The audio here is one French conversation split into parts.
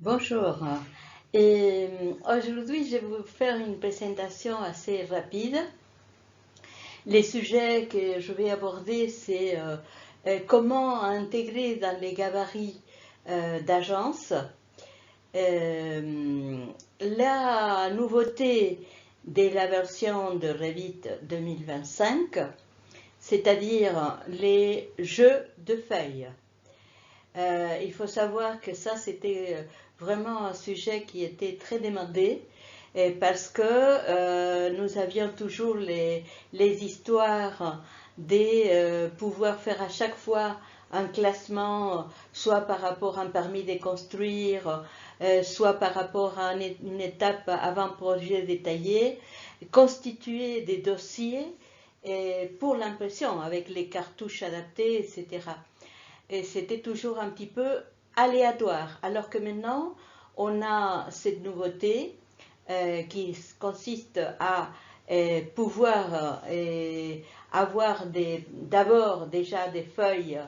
Bonjour. Et aujourd'hui, je vais vous faire une présentation assez rapide. Les sujets que je vais aborder, c'est comment intégrer dans les gabarits d'agence la nouveauté de la version de Revit 2025, c'est-à-dire les jeux de feuilles. Il faut savoir que ça, c'était vraiment un sujet qui était très demandé parce que nous avions toujours les histoires de pouvoir faire à chaque fois un classement, soit par rapport à un permis de construire, soit par rapport à une étape avant projet détaillé, constituer des dossiers pour l'impression avec les cartouches adaptées, etc. Et c'était toujours un petit peu aléatoire. Alors que maintenant, on a cette nouveauté qui consiste à pouvoir avoir d'abord déjà des feuilles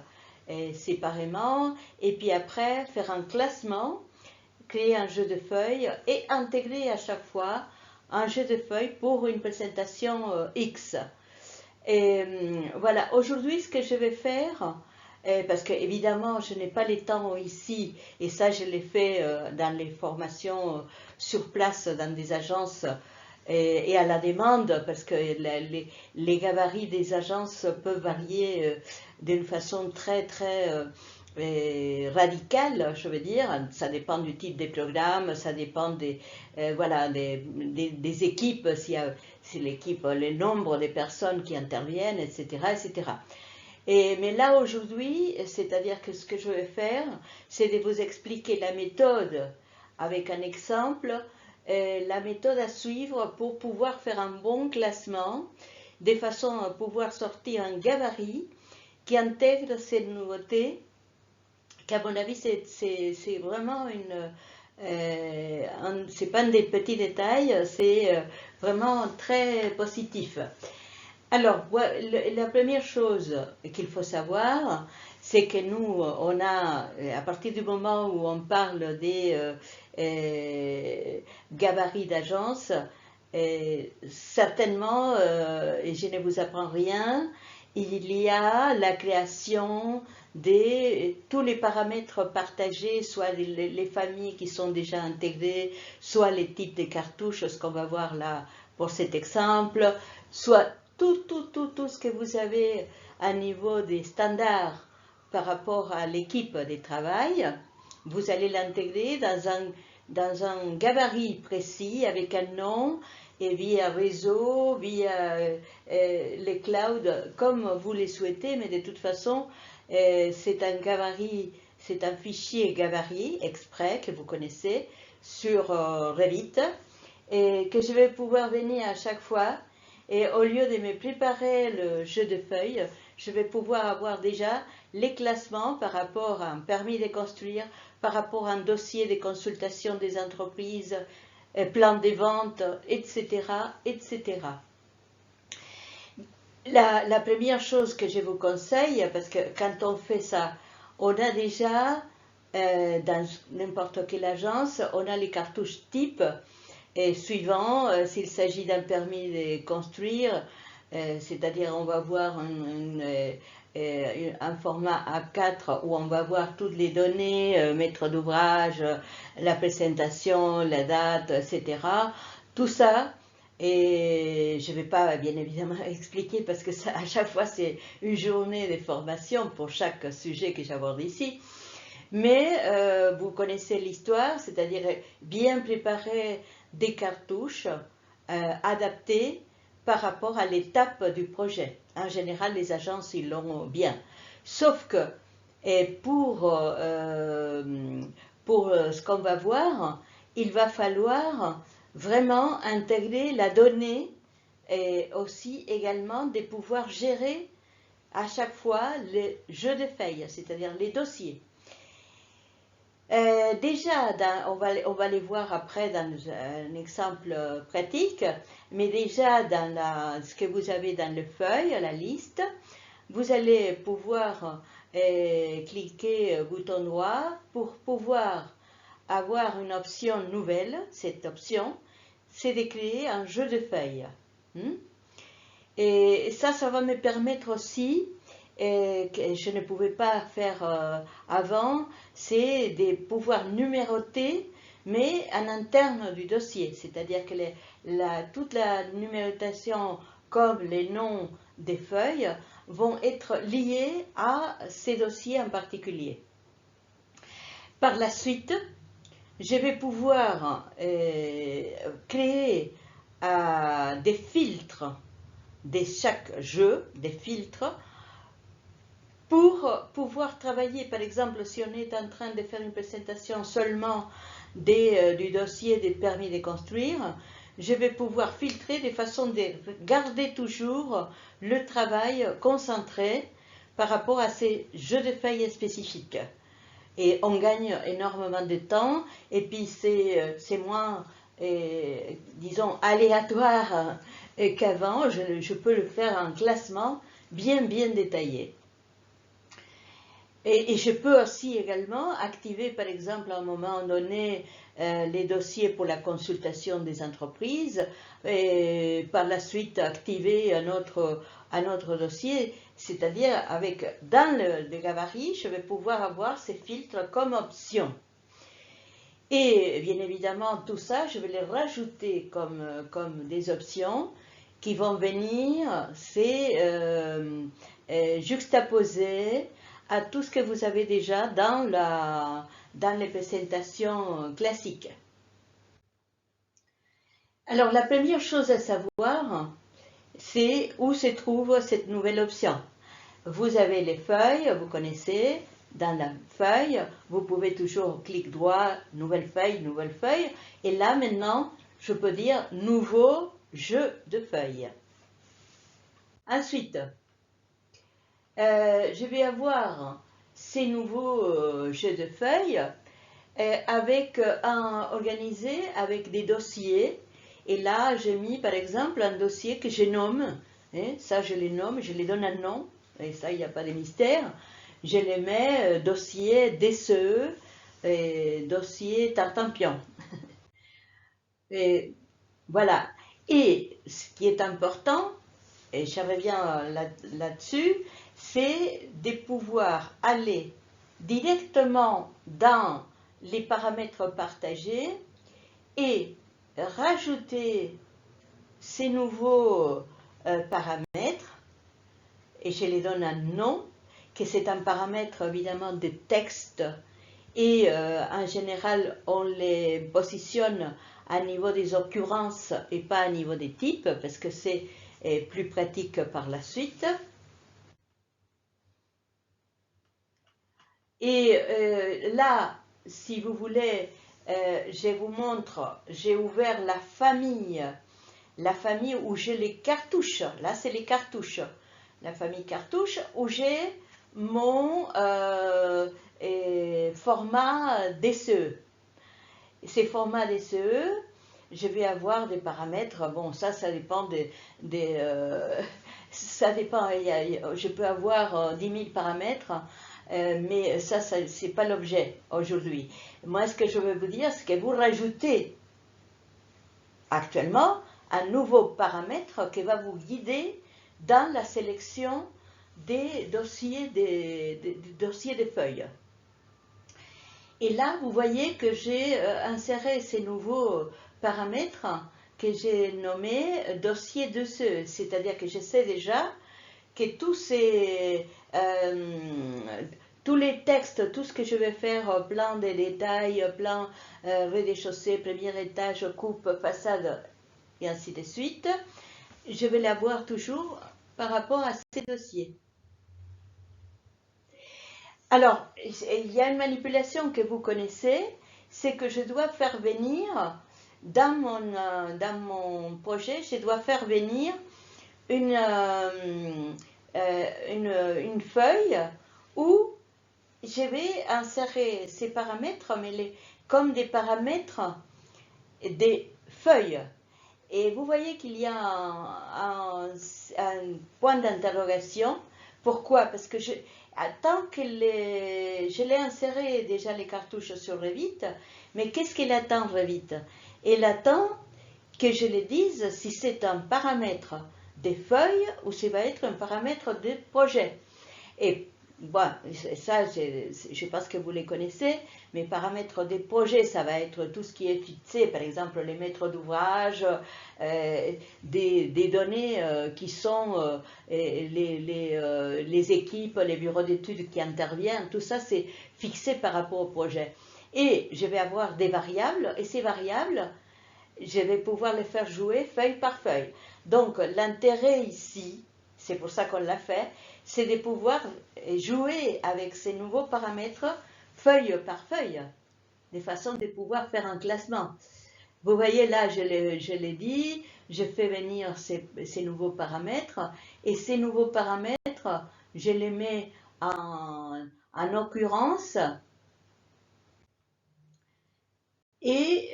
séparément, et puis après faire un classement, créer un jeu de feuilles et intégrer à chaque fois un jeu de feuilles pour une présentation X. Et voilà, aujourd'hui, ce que je vais faire, parce que évidemment, je n'ai pas les temps ici, et ça, je l'ai fait dans les formations sur place, dans des agences et à la demande, parce que les gabarits des agences peuvent varier d'une façon très, très radicale, je veux dire. Ça dépend du type des programmes, ça dépend voilà, des équipes, si l'équipe, le nombre de personnes qui interviennent, etc., etc. Mais là aujourd'hui, c'est-à-dire que ce que je vais faire, c'est de vous expliquer la méthode avec un exemple, la méthode à suivre pour pouvoir faire un bon classement, de façon à pouvoir sortir un gabarit qui intègre ces nouveautés, qu'à mon avis c'est vraiment c'est pas des petits détails, c'est vraiment très positif. Alors, la première chose qu'il faut savoir, c'est que nous, on a, à partir du moment où on parle des gabarits d'agence, certainement, et je ne vous apprends rien, il y a la création de tous les paramètres partagés, soit les familles qui sont déjà intégrées, soit les types de cartouches, ce qu'on va voir là pour cet exemple, soit tout ce que vous avez à niveau des standards par rapport à l'équipe de travail, vous allez l'intégrer dans un gabarit précis avec un nom et via réseau, via les clouds, comme vous les souhaitez, mais de toute façon, c'est un gabarit, c'est un fichier gabarit exprès que vous connaissez sur Revit et que je vais pouvoir venir à chaque fois. Et au lieu de me préparer le jeu de feuilles, je vais pouvoir avoir déjà les classements par rapport à un permis de construire, par rapport à un dossier de consultation des entreprises, plan des ventes, etc., etc. La première chose que je vous conseille, parce que quand on fait ça, on a déjà, dans n'importe quelle agence, on a les cartouches type, et suivant, s'il s'agit d'un permis de construire, c'est-à-dire on va voir un format A4 où on va voir toutes les données, maître d'ouvrage, la présentation, la date, etc. Tout ça, et je ne vais pas bien évidemment expliquer parce que ça, à chaque fois c'est une journée de formation pour chaque sujet que j'aborde ici. Mais vous connaissez l'histoire, c'est-à-dire bien préparer des cartouches adaptées par rapport à l'étape du projet. En général, les agences, ils l'ont bien. Sauf que pour ce qu'on va voir, il va falloir vraiment intégrer la donnée et aussi également de pouvoir gérer à chaque fois les jeux de feuilles, c'est-à-dire les dossiers. Déjà, on va les voir après dans un exemple pratique, mais déjà dans ce que vous avez dans le feuille, la liste, vous allez pouvoir cliquer bouton droit pour pouvoir avoir une option nouvelle. Cette option, c'est de créer un jeu de feuilles. Et ça va me permettre aussi, que je ne pouvais pas faire avant, c'est de pouvoir numéroter, mais en interne du dossier. C'est-à-dire que toute la numérotation, comme les noms des feuilles, vont être liés à ces dossiers en particulier. Par la suite, je vais pouvoir créer des filtres de chaque jeu, des filtres, pour pouvoir travailler. Par exemple, si on est en train de faire une présentation seulement du dossier des permis de construire, je vais pouvoir filtrer de façon de garder toujours le travail concentré par rapport à ces jeux de feuilles spécifiques. Et on gagne énormément de temps, et puis c'est moins, disons, aléatoire qu'avant. Je peux le faire en classement bien détaillé. Et je peux aussi également activer, par exemple, à un moment donné, les dossiers pour la consultation des entreprises, et par la suite activer un autre dossier, c'est-à-dire dans le gabarit, je vais pouvoir avoir ces filtres comme option. Et bien évidemment, tout ça, je vais les rajouter comme des options qui vont venir juxtaposer à tout ce que vous avez déjà dans les présentations classiques. Alors, la première chose à savoir, c'est où se trouve cette nouvelle option. Vous avez les feuilles, vous connaissez. Dans la feuille, vous pouvez toujours clic droit, nouvelle feuille. Et là, maintenant, je peux dire nouveau jeu de feuilles. Ensuite, je vais avoir ces nouveaux jeux de feuilles organisés avec des dossiers. Et là, j'ai mis par exemple un dossier que je nomme. Ça, je les nomme, je les donne un nom. Et ça, il n'y a pas de mystère. Je les mets dossier DCE et dossier Tartampion. Et voilà. Et ce qui est important, et je reviens là-dessus, c'est de pouvoir aller directement dans les paramètres partagés et rajouter ces nouveaux paramètres, et je les donne un nom, que c'est un paramètre évidemment de texte, et en général on les positionne à niveau des occurrences et pas à niveau des types, parce que c'est plus pratique par la suite. Et là, si vous voulez, je vous montre, j'ai ouvert la famille où j'ai les cartouches. Là, c'est les cartouches. La famille cartouches où j'ai mon format DCE. Ces formats DCE, je vais avoir des paramètres. Bon, ça dépend ça dépend. Je peux avoir 10 000 paramètres. Mais ça c'est pas l'objet aujourd'hui. Moi, ce que je veux vous dire, c'est que vous rajoutez actuellement un nouveau paramètre qui va vous guider dans la sélection des dossiers des feuilles. Et là, vous voyez que j'ai inséré ces nouveaux paramètres que j'ai nommés dossier DCE, c'est-à-dire que je sais déjà que tous les textes, tout ce que je vais faire, plan de détails, plan rez-de-chaussée, premier étage, coupe, façade, et ainsi de suite, je vais l'avoir toujours par rapport à ces dossiers. Alors, il y a une manipulation que vous connaissez, c'est que je dois faire venir, dans mon projet, je dois faire venir une feuille où je vais insérer ces paramètres, mais comme des paramètres des feuilles. Et vous voyez qu'il y a un point d'interrogation. Pourquoi? Parce que Tant que je l'ai inséré déjà les cartouches sur Revit, mais qu'est-ce qu'il attend Revit? Il attend que je lui dise si c'est un paramètre des feuilles ou si ça va être un paramètre de projet. Et bon, ça, je pense que vous les connaissez. Mes paramètres des projets, ça va être tout ce qui est fixé, par exemple les maîtres d'ouvrage, des données qui sont les équipes, les bureaux d'études qui interviennent, tout ça c'est fixé par rapport au projet. Et je vais avoir des variables, et ces variables, je vais pouvoir les faire jouer feuille par feuille. Donc l'intérêt ici, c'est pour ça qu'on l'a fait, c'est de pouvoir jouer avec ces nouveaux paramètres feuille par feuille, de façon de pouvoir faire un classement. Vous voyez là, je l'ai dit, je fais venir ces nouveaux paramètres, et ces nouveaux paramètres, je les mets en occurrence, et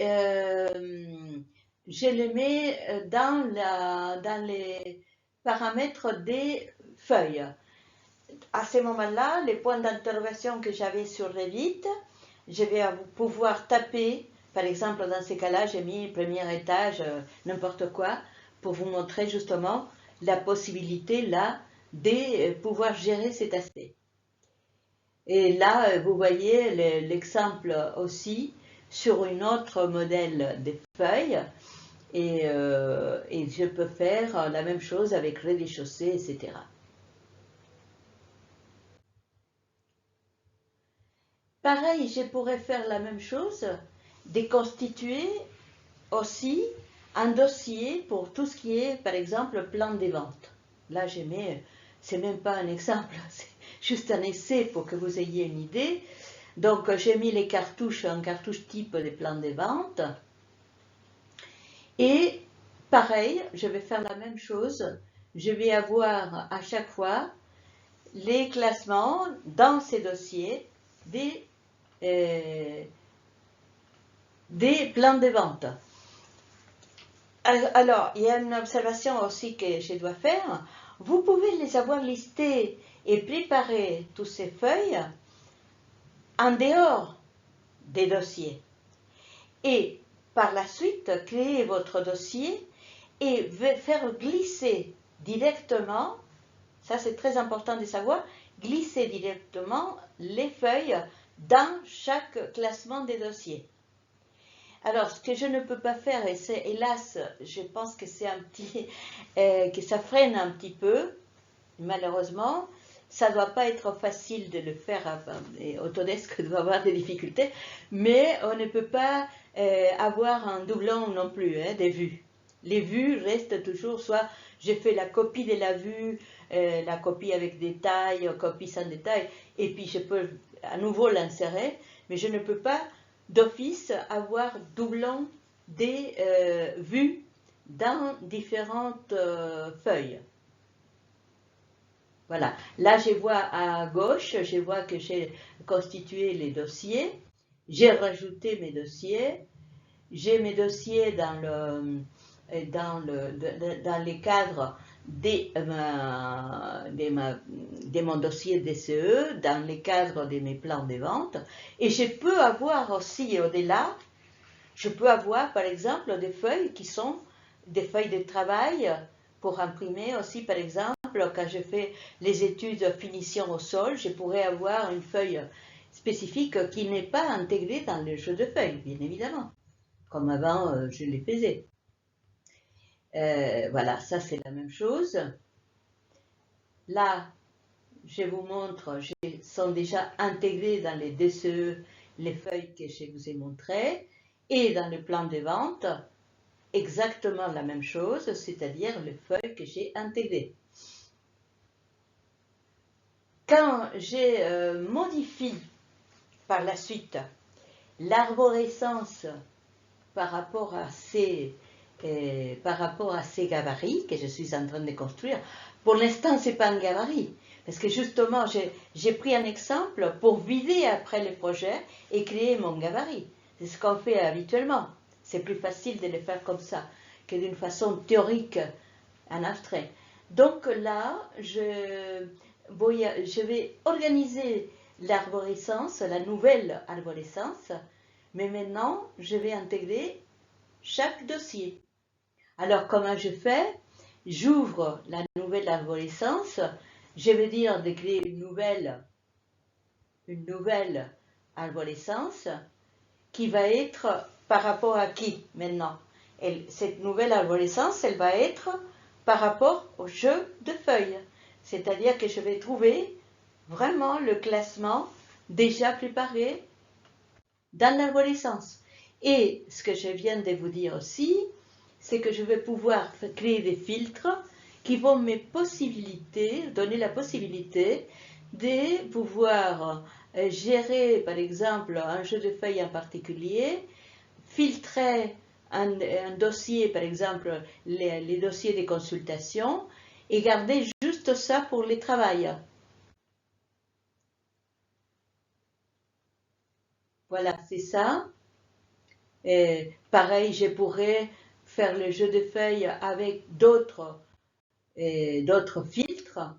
je les mets dans les paramètres des feuilles. À ce moment-là, les points d'intervention que j'avais sur Revit, je vais pouvoir taper, par exemple dans ces cas-là, j'ai mis premier étage, n'importe quoi, pour vous montrer justement la possibilité là de pouvoir gérer cet aspect. Et là, vous voyez l'exemple aussi sur une autre modèle de feuilles, et je peux faire la même chose avec rez-de-chaussée, etc. Pareil, je pourrais faire la même chose, déconstituer aussi un dossier pour tout ce qui est, par exemple, plan des ventes. Là, c'est même pas un exemple, c'est juste un essai pour que vous ayez une idée. Donc, j'ai mis les cartouches, un cartouche type des plans des ventes. Et pareil, je vais faire la même chose. Je vais avoir à chaque fois les classements dans ces dossiers des plans de vente. Alors, il y a une observation aussi que je dois faire. Vous pouvez les avoir listés et préparer toutes ces feuilles en dehors des dossiers. Et par la suite, créer votre dossier et faire glisser directement, ça c'est très important de savoir, glisser directement les feuilles dans chaque classement des dossiers. Alors, ce que je ne peux pas faire, et c'est hélas, je pense que c'est que ça freine un petit peu, malheureusement, ça ne doit pas être facile de le faire, et Autodesk doit avoir des difficultés, mais on ne peut pas avoir un doublon non plus des vues. Les vues restent toujours, soit je fais la copie de la vue, la copie avec détail, copie sans détail, et puis je peux à nouveau l'insérer, mais je ne peux pas d'office avoir doublon des vues dans différentes feuilles. Voilà, là je vois à gauche, je vois que j'ai constitué les dossiers, j'ai rajouté mes dossiers, j'ai mes dossiers dans les cadres de mon dossier DCE, dans les cadres de mes plans de vente, et je peux avoir aussi au-delà, je peux avoir par exemple des feuilles qui sont des feuilles de travail pour imprimer aussi, par exemple, quand je fais les études finition au sol, je pourrais avoir une feuille spécifique qui n'est pas intégrée dans le jeu de feuilles, bien évidemment, comme avant je les faisais. Voilà, ça c'est la même chose. Là, je vous montre, sont déjà intégrées dans les DCE les feuilles que je vous ai montrées, et dans le plan de vente, exactement la même chose, c'est-à-dire les feuilles que j'ai intégrées. Quand je modifie par la suite l'arborescence par rapport à ces gabarits que je suis en train de construire, pour l'instant, ce n'est pas un gabarit. Parce que justement, j'ai pris un exemple pour vider après le projet et créer mon gabarit. C'est ce qu'on fait habituellement. C'est plus facile de le faire comme ça que d'une façon théorique, en abstrait. Donc là, je vais organiser l'arborescence, la nouvelle arborescence, mais maintenant, je vais intégrer chaque dossier. Alors, comment je fais? J'ouvre la nouvelle arborescence, je vais dire de créer une nouvelle arborescence qui va être par rapport à qui maintenant? Cette nouvelle arborescence, elle va être par rapport au jeu de feuilles. C'est-à-dire que je vais trouver vraiment le classement déjà préparé dans l'arborescence. Et ce que je viens de vous dire aussi, c'est que je vais pouvoir créer des filtres qui vont donner la possibilité de pouvoir gérer, par exemple, un jeu de feuilles en particulier, filtrer un dossier, par exemple, les dossiers de consultation, et garder juste ça pour les travails. Voilà, c'est ça. Et pareil, je pourrais faire le jeu de feuilles avec d'autres filtres.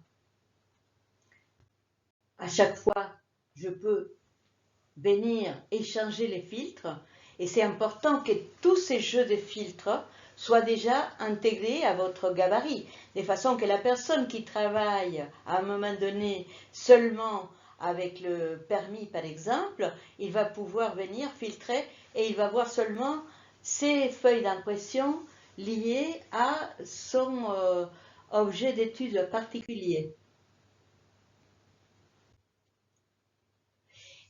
À chaque fois, je peux venir échanger les filtres. Et c'est important que tous ces jeux de filtres soient déjà intégrés à votre gabarit, de façon que la personne qui travaille à un moment donné seulement avec le permis, par exemple, il va pouvoir venir filtrer et il va voir seulement ces feuilles d'impression liées à son objet d'étude particulier.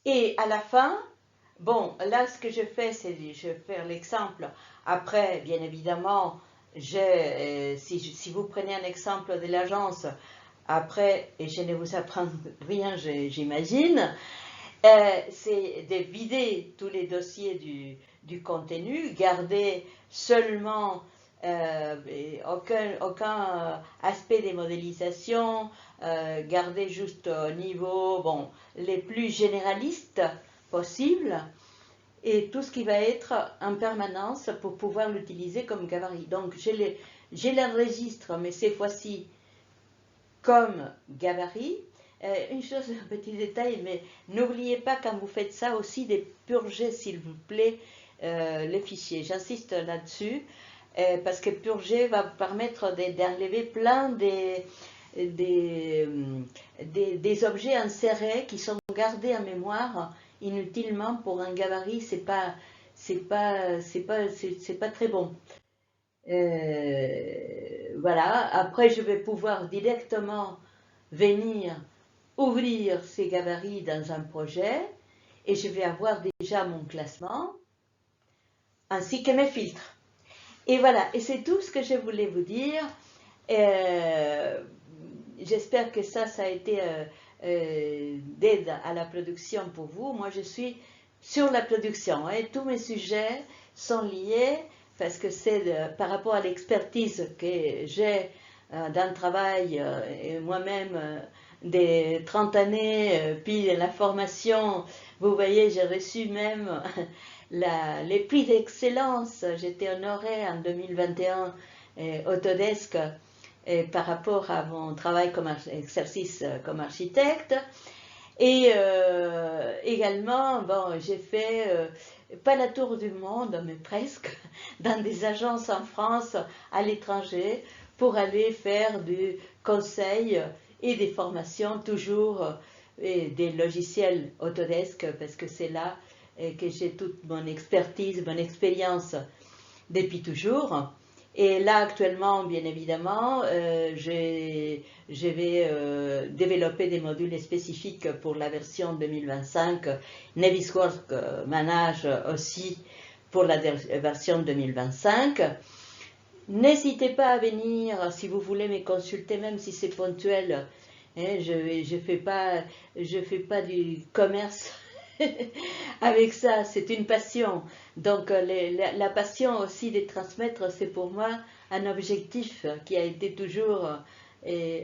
Et à la fin, bon, là, ce que je fais, c'est je vais faire l'exemple. Après, bien évidemment, si vous prenez un exemple de l'agence, après, et je ne vous apprends rien, j'imagine, c'est de vider tous les dossiers du contenu, garder seulement aucun aspect des modélisations, garder juste au niveau, bon, les plus généralistes possibles, et tout ce qui va être en permanence pour pouvoir l'utiliser comme gabarit. Donc, j'ai l'enregistre, mais cette fois-ci comme gabarit. Une chose, un petit détail, mais n'oubliez pas quand vous faites ça aussi de purger, s'il vous plaît, les fichiers. J'insiste là-dessus, parce que purger va vous permettre d'enlever plein des objets insérés qui sont gardés en mémoire inutilement pour un gabarit. C'est pas très bon. Voilà, après je vais pouvoir directement venir ouvrir ces gabarits dans un projet et je vais avoir déjà mon classement ainsi que mes filtres. Et voilà, et c'est tout ce que je voulais vous dire. J'espère que ça a été d'aide à la production pour vous. Moi, je suis sur la production et tous mes sujets sont liés parce que c'est par rapport à l'expertise que j'ai dans le travail et moi-même des 30 années, puis la formation. Vous voyez, j'ai reçu même les prix d'excellence. J'étais honorée en 2021 Autodesk par rapport à mon travail comme exercice comme architecte. Et également, bon, j'ai fait pas la tour du monde, mais presque, dans des agences en France, à l'étranger, pour aller faire du conseil et des formations, toujours des logiciels Autodesk, parce que c'est là que j'ai toute mon expertise, mon expérience depuis toujours. Et là, actuellement, bien évidemment, je vais développer des modules spécifiques pour la version 2025. Navisworks Manage aussi pour la version 2025. N'hésitez pas à venir si vous voulez me consulter, même si c'est ponctuel. Je fais pas du commerce avec ça, c'est une passion. Donc la passion aussi de transmettre, c'est pour moi un objectif qui a été toujours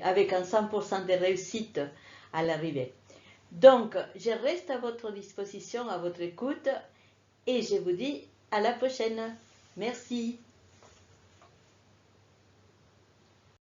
avec un 100% de réussite à l'arrivée. Donc je reste à votre disposition, à votre écoute et je vous dis à la prochaine. Merci.